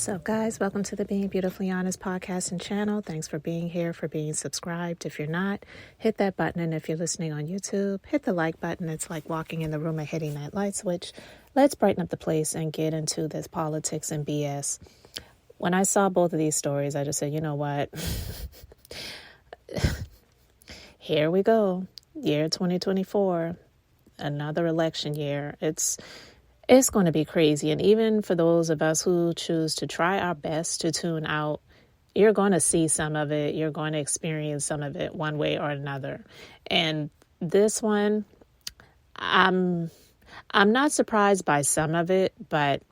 What's up, guys? Welcome to the Being Beautifully Honest podcast and channel. Thanks for being here, for being subscribed. If you're not, hit that button. And if you're listening on YouTube, hit the like button. It's like walking in the room and hitting that light switch. Let's brighten up the place and get into this politics and BS. When I saw both of these stories, I just said, you know what? Here we go. Year 2024, another election year. It's going to be crazy. And even for those of us who choose to try our best to tune out, you're going to see some of it. You're going to experience some of it one way or another. And this one, I'm not surprised by some of it, but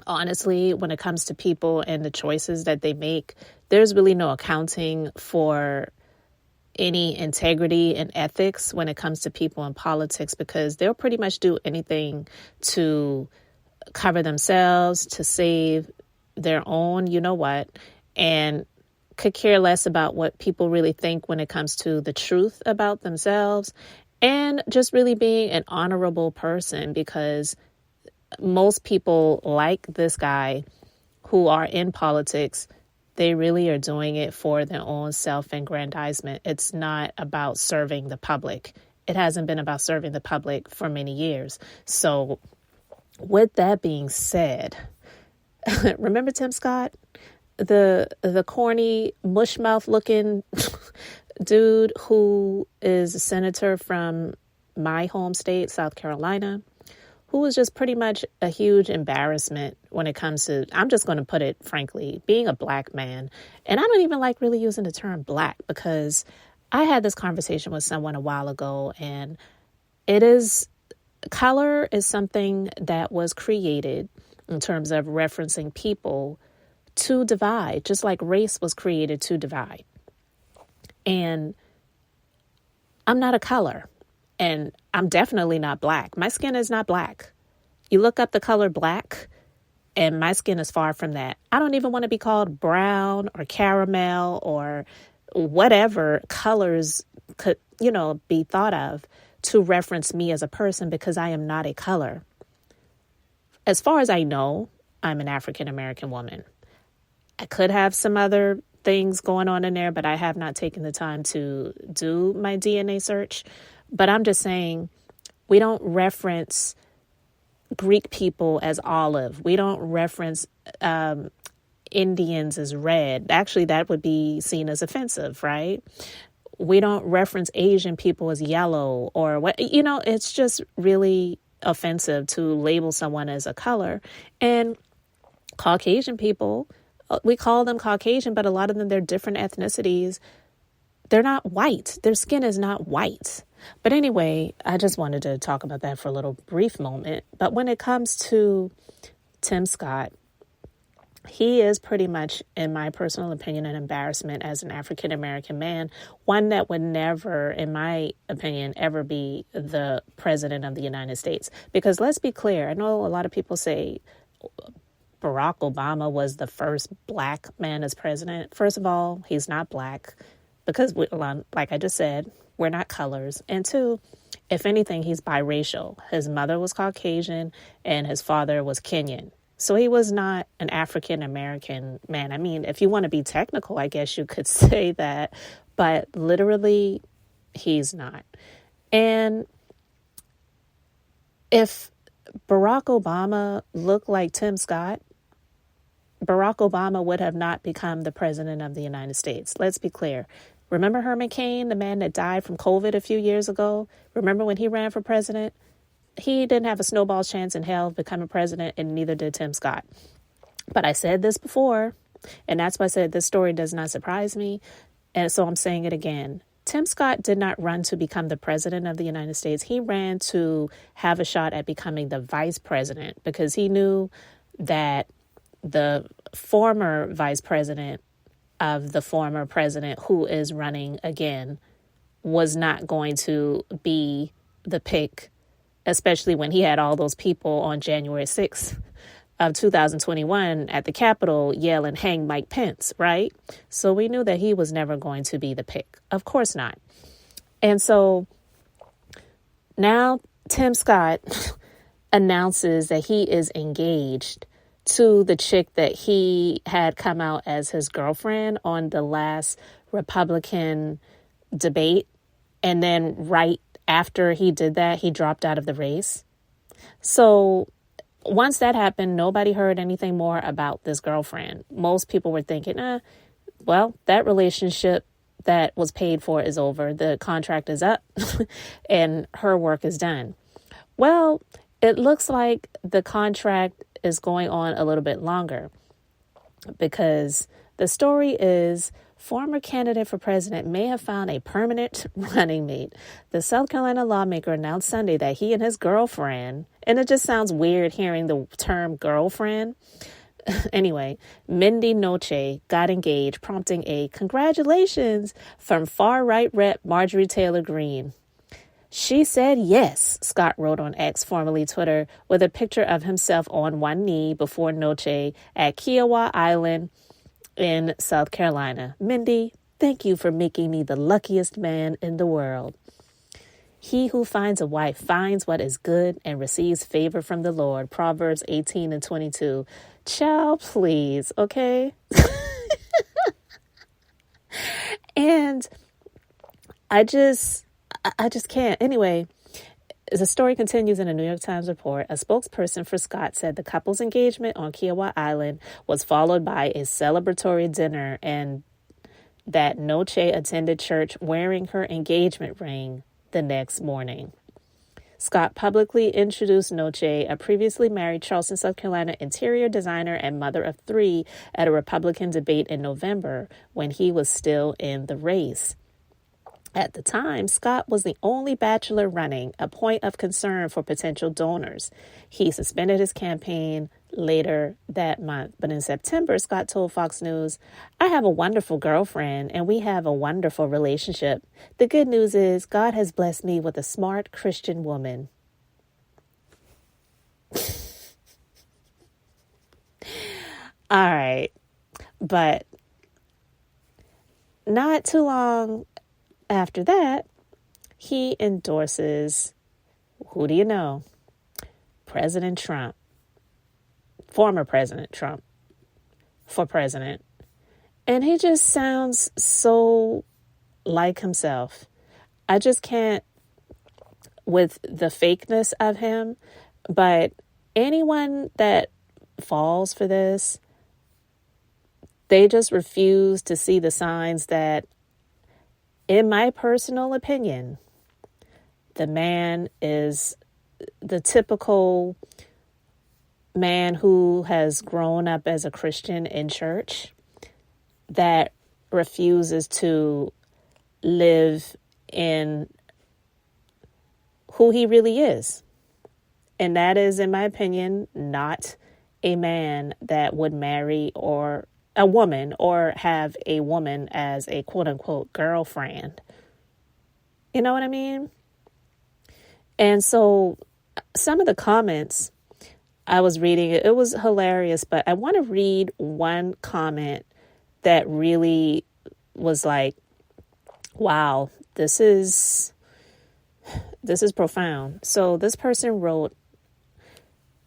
honestly, when it comes to people and the choices that they make, there's really no accounting for any integrity and ethics when it comes to people in politics, because they'll pretty much do anything to cover themselves, to save their own, you know what, and could care less about what people really think when it comes to the truth about themselves and just really being an honorable person, because most people like this guy who are in politics, they really are doing it for their own self-aggrandizement. It's not about serving the public. It hasn't been about serving the public for many years. So with that being said, remember Tim Scott? The corny, mushmouth looking dude who is a senator from my home state, South Carolina, who was just pretty much a huge embarrassment when it comes to, I'm just going to put it frankly, being a black man. And I don't even like really using the term black, because I had this conversation with someone a while ago, and color is something that was created in terms of referencing people to divide, just like race was created to divide. And I'm not a color. And I'm definitely not black. My skin is not black. You look up the color black, and my skin is far from that. I don't even want to be called brown or caramel or whatever colors could, be thought of to reference me as a person, because I am not a color. As far as I know, I'm an African American woman. I could have some other things going on in there, but I have not taken the time to do my DNA search. But I'm just saying, we don't reference Greek people as olive. We don't reference Indians as red. Actually, that would be seen as offensive, right? We don't reference Asian people as yellow or what, it's just really offensive to label someone as a color. And Caucasian people, we call them Caucasian, but a lot of them, they're different ethnicities. They're not white. Their skin is not white. But anyway, I just wanted to talk about that for a little brief moment. But when it comes to Tim Scott, he is pretty much, in my personal opinion, an embarrassment as an African-American man, one that would never, in my opinion, ever be the president of the United States. Because let's be clear, I know a lot of people say Barack Obama was the first black man as president. First of all, he's not black, because, like I just said, we're not colors. And two, if anything, he's biracial. His mother was Caucasian and his father was Kenyan. So he was not an African-American man. I mean, if you want to be technical, I guess you could say that. But literally, he's not. And if Barack Obama looked like Tim Scott, Barack Obama would have not become the president of the United States. Let's be clear. Remember Herman Cain, the man that died from COVID a few years ago? Remember when he ran for president? He didn't have a snowball's chance in hell of becoming president, and neither did Tim Scott. But I said this before, and that's why I said this story does not surprise me. And so I'm saying it again. Tim Scott did not run to become the president of the United States. He ran to have a shot at becoming the vice president, because he knew that the former vice president of the former president, who is running again, was not going to be the pick, especially when he had all those people on January 6th of 2021 at the Capitol yelling, "Hang Mike Pence," right? So we knew that he was never going to be the pick. Of course not. And so now Tim Scott announces that he is engaged to the chick that he had come out as his girlfriend on the last Republican debate. And then right after he did that, he dropped out of the race. So once that happened, nobody heard anything more about this girlfriend. Most people were thinking, well, that relationship that was paid for is over. The contract is up and her work is done. Well, it looks like the contract is going on a little bit longer, because the story is former candidate for president may have found a permanent running mate. The South Carolina lawmaker announced Sunday that he and his girlfriend, and it just sounds weird hearing the term girlfriend. Anyway, Mindy Noche got engaged, prompting a congratulations from far-right rep Marjorie Taylor Greene. She said yes, Scott wrote on X, formerly Twitter, with a picture of himself on one knee before Noche at Kiowa Island in South Carolina. Mindy, thank you for making me the luckiest man in the world. He who finds a wife finds what is good and receives favor from the Lord. Proverbs 18:22. Child, please, okay? And I just can't. Anyway, the story continues in a New York Times report. A spokesperson for Scott said the couple's engagement on Kiowa Island was followed by a celebratory dinner, and that Noche attended church wearing her engagement ring the next morning. Scott publicly introduced Noche, a previously married Charleston, South Carolina interior designer and mother of 3, at a Republican debate in November when he was still in the race. At the time, Scott was the only bachelor running, a point of concern for potential donors. He suspended his campaign later that month. But in September, Scott told Fox News, "I have a wonderful girlfriend and we have a wonderful relationship. The good news is God has blessed me with a smart Christian woman." All right. But not too long after that, he endorses, who do you know? President Trump, former President Trump, for president. And he just sounds so like himself. I just can't with the fakeness of him. But anyone that falls for this, they just refuse to see the signs that, in my personal opinion, the man is the typical man who has grown up as a Christian in church that refuses to live in who he really is. And that is, in my opinion, not a man that would marry or a woman or have a woman as a quote unquote girlfriend. You know what I mean? And so some of the comments I was reading, it was hilarious, but I want to read one comment that really was like, wow, this is profound. So this person wrote,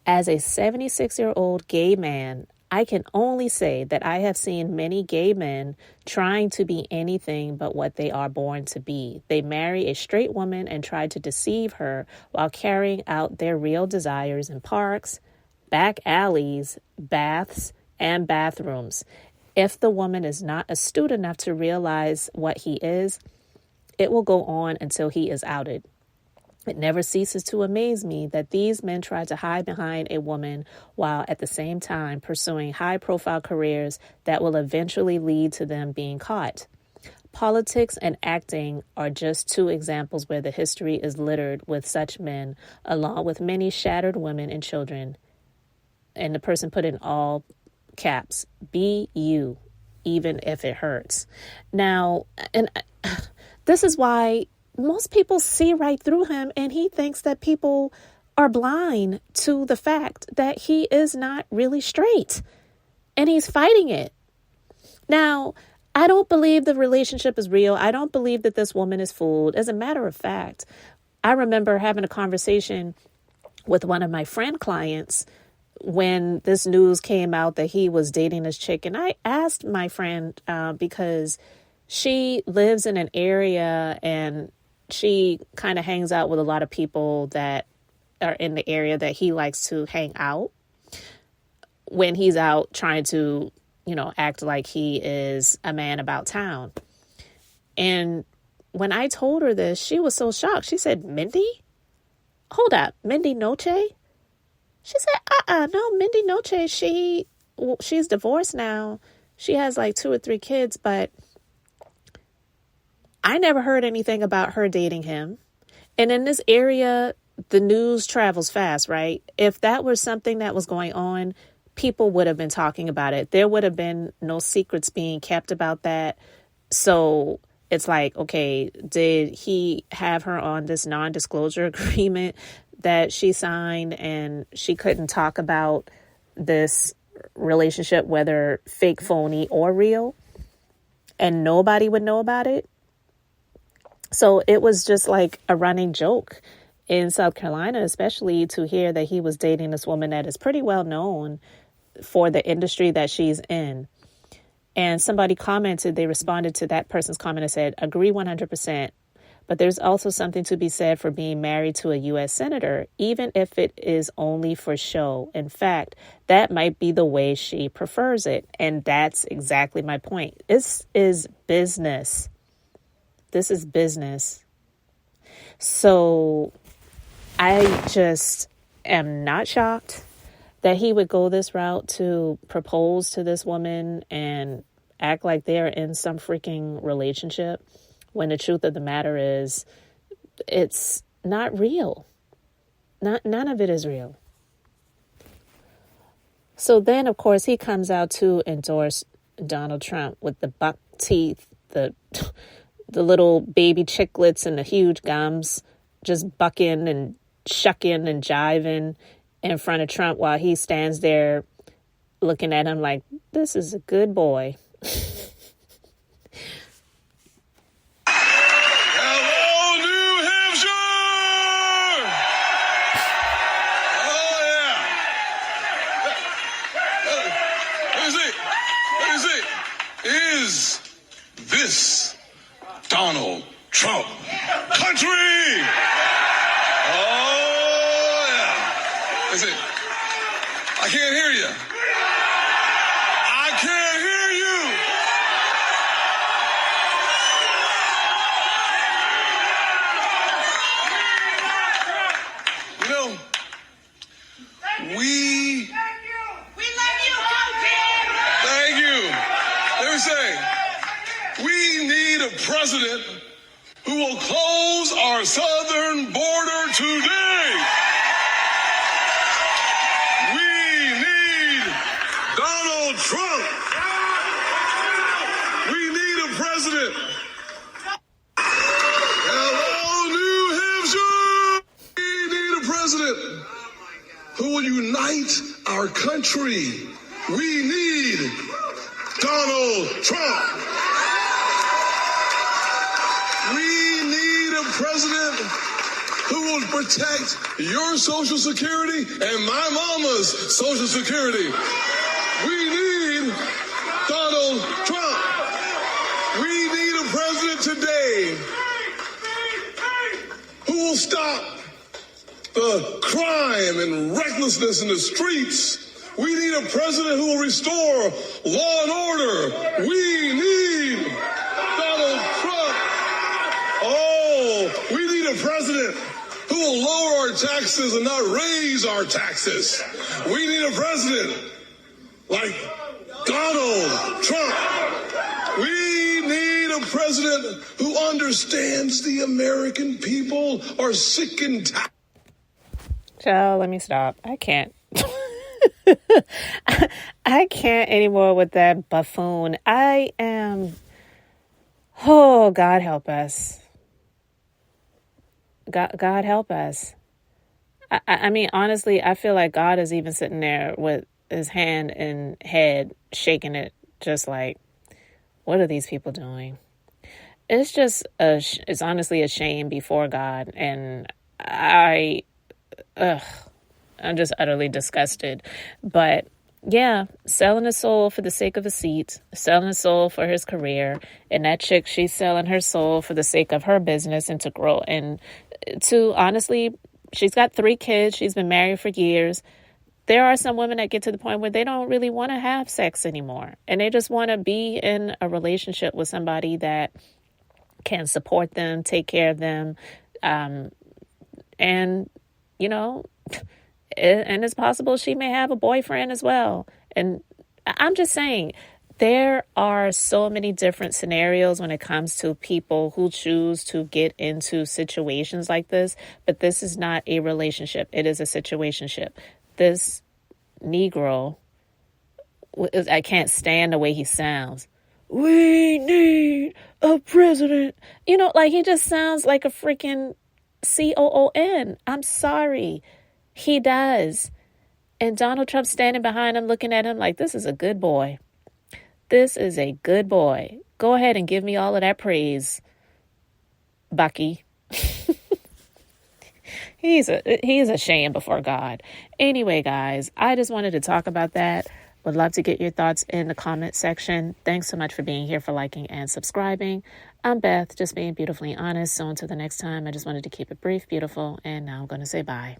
"As a 76-year-old gay man, I can only say that I have seen many gay men trying to be anything but what they are born to be. They marry a straight woman and try to deceive her while carrying out their real desires in parks, back alleys, baths, and bathrooms. If the woman is not astute enough to realize what he is, it will go on until he is outed. It never ceases to amaze me that these men try to hide behind a woman while at the same time pursuing high-profile careers that will eventually lead to them being caught. Politics and acting are just 2 examples where the history is littered with such men, along with many shattered women and children." And the person put in all caps, "Be you, even if it hurts." Now, and this is why most people see right through him, and he thinks that people are blind to the fact that he is not really straight, and he's fighting it. Now, I don't believe the relationship is real. I don't believe that this woman is fooled. As a matter of fact, I remember having a conversation with one of my friend clients when this news came out that he was dating this chick, and I asked my friend because she lives in an area and she kind of hangs out with a lot of people that are in the area that he likes to hang out when he's out trying to, act like he is a man about town. And when I told her this, she was so shocked. She said, Mindy? Hold up, Mindy Noche? She said, no, Mindy Noche, she's divorced now. She has like 2 or 3 kids, but I never heard anything about her dating him. And in this area, the news travels fast, right? If that was something that was going on, people would have been talking about it. There would have been no secrets being kept about that. So it's like, okay, did he have her on this non-disclosure agreement that she signed and she couldn't talk about this relationship, whether fake, phony, or real, and nobody would know about it? So it was just like a running joke in South Carolina, especially to hear that he was dating this woman that is pretty well known for the industry that she's in. And somebody commented, they responded to that person's comment and said, agree 100%. But there's also something to be said for being married to a U.S. senator, even if it is only for show. In fact, that might be the way she prefers it. And that's exactly my point. This is business. This is business. So I just am not shocked that he would go this route to propose to this woman and act like they're in some freaking relationship, when the truth of the matter is it's not real. None of it is real. So then, of course, he comes out to endorse Donald Trump with the buck teeth, the little baby chiclets and the huge gums, just bucking and shucking and jiving in front of Trump while he stands there looking at him like, this is a good boy. Hello, New Hampshire! Oh, yeah. Let me see. Is this Donald Trump country? Oh, yeah. Let me see. I can't hear you. I can't hear you. You know, we love you, thank you. Let me say, we need a president who will close our southern border today. We need Donald Trump. We need a president. Hello, New Hampshire. We need a president who will unite our country. We need Donald Trump. We need a president who will protect your Social Security and my mama's Social Security. We need Donald Trump. We need a president today who will stop the crime and recklessness in the streets. We need a president who will restore law and order. We need Donald Trump. Oh, we need a president who will lower our taxes and not raise our taxes. We need a president like Donald Trump. We need a president who understands the American people are sick and tired. Child, let me stop. I can't. I can't anymore with that buffoon. Oh, God help us. God help us. I mean, honestly, I feel like God is even sitting there with his hand and head shaking it, just like, what are these people doing? It's just, it's honestly a shame before God. And I'm just utterly disgusted. But yeah, selling his soul for the sake of a seat, selling his soul for his career. And that chick, she's selling her soul for the sake of her business and to grow. And to honestly, she's got 3 kids. She's been married for years. There are some women that get to the point where they don't really want to have sex anymore. And they just want to be in a relationship with somebody that can support them, take care of them. And, you know, and it's possible she may have a boyfriend as well. And I'm just saying, there are so many different scenarios when it comes to people who choose to get into situations like this. But this is not a relationship. It is a situationship. This Negro, I can't stand the way he sounds. We need a president. You know, like he just sounds like a freaking COON. I'm sorry. He does. And Donald Trump standing behind him, looking at him like, this is a good boy. This is a good boy. Go ahead and give me all of that praise, Bucky. He's a shame before God. Anyway, guys, I just wanted to talk about that. Would love to get your thoughts in the comment section. Thanks so much for being here, for liking and subscribing. I'm Beth, just being beautifully honest. So until the next time, I just wanted to keep it brief, beautiful, and now I'm going to say bye.